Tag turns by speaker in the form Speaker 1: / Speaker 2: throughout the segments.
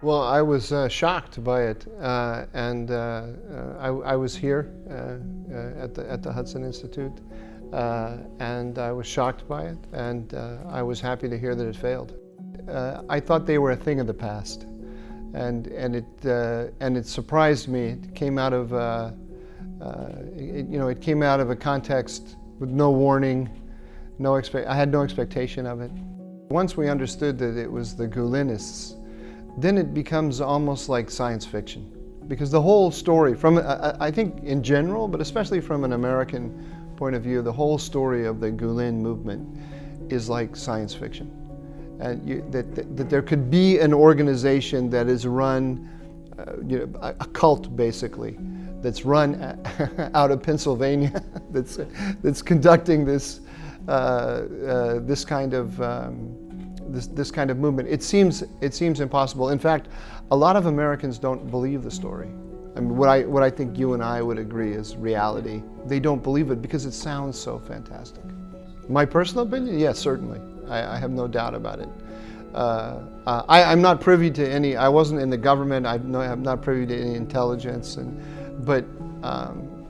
Speaker 1: Well, I was shocked by it, and I was here at the Hudson Institute, and I was shocked by it, and I was happy to hear that it failed. I thought they were a thing of the past, and it surprised me. It came out of it came out of a context with no warning, I had no expectation of it. Once we understood that it was the Gülenists, then it becomes almost like science fiction, because the whole story, I think in general, but especially from an American point of view, the whole story of the Gülen movement is like science fiction. And that there could be an organization that is run, a cult basically, that's run out of Pennsylvania, that's conducting this this kind of movement. It seems impossible. In fact, a lot of Americans don't believe the story. I mean, what I think you and I would agree is reality. They don't believe it because it sounds so fantastic. My personal opinion, yes, certainly. I have no doubt about it. I'm not privy to any. I wasn't in the government. I'm not privy to any intelligence, but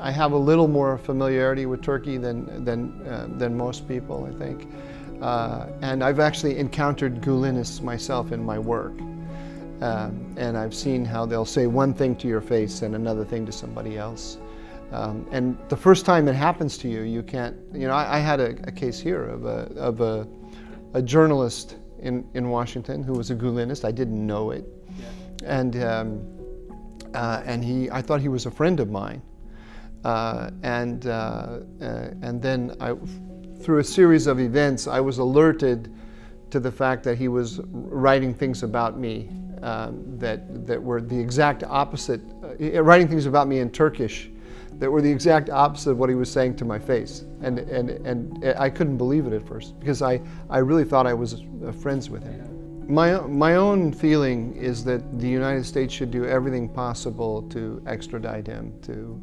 Speaker 1: I have a little more familiarity with Turkey than most people, I think. And I've actually encountered Gülenists myself in my work. And I've seen how they'll say one thing to your face and another thing to somebody else. And the first time it happens to you, you can't, I had a case here of a journalist in Washington who was a Gülenist. I didn't know it. Yeah. And I thought he was a friend of mine. And then through a series of events, I was alerted to the fact that he was writing things about me that were the exact opposite, writing things about me in Turkish that were the exact opposite of what he was saying to my face. And I couldn't believe it at first, because I really thought I was friends with him. My own feeling is that the United States should do everything possible to extradite him to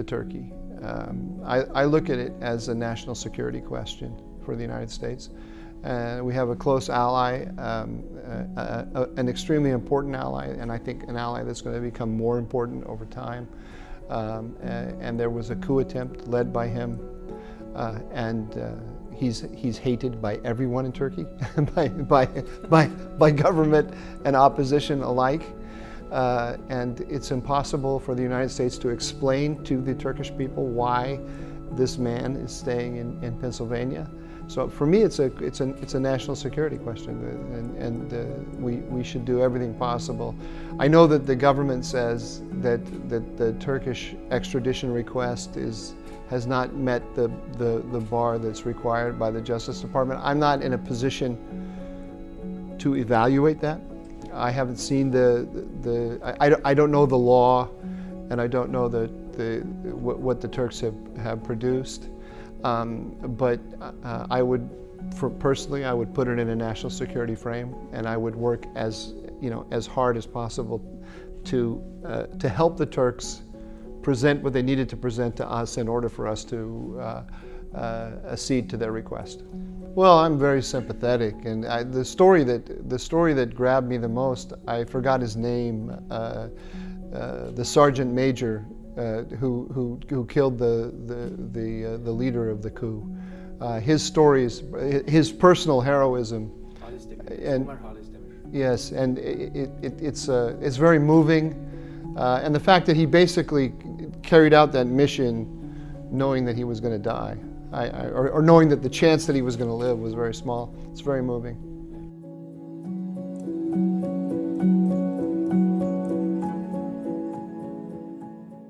Speaker 1: Turkey. I look at it as a national security question for the United States. We have a close ally, an extremely important ally, and I think an ally that's going to become more important over time. And there was a coup attempt led by him, and he's hated by everyone in Turkey, by government and opposition alike. And it's impossible for the United States to explain to the Turkish people why this man is staying in Pennsylvania. So for me, it's a national security question, and we should do everything possible. I know that the government says that the Turkish extradition request has not met the bar that's required by the Justice Department. I'm not in a position to evaluate that. I haven't seen I don't know the law, and I don't know what the Turks have produced. But I would, personally, I would put it in a national security frame, and I would work as hard as possible to help the Turks present what they needed to present to us in order for us to accede to their request. Well, I'm very sympathetic, and the story that grabbed me the most, I forgot his name, the sergeant major who killed the leader of the coup. His stories, his personal heroism, and yes, and it's very moving, and the fact that he basically carried out that mission knowing that he was going to die. Or knowing that the chance that he was going to live was very small. It's very moving.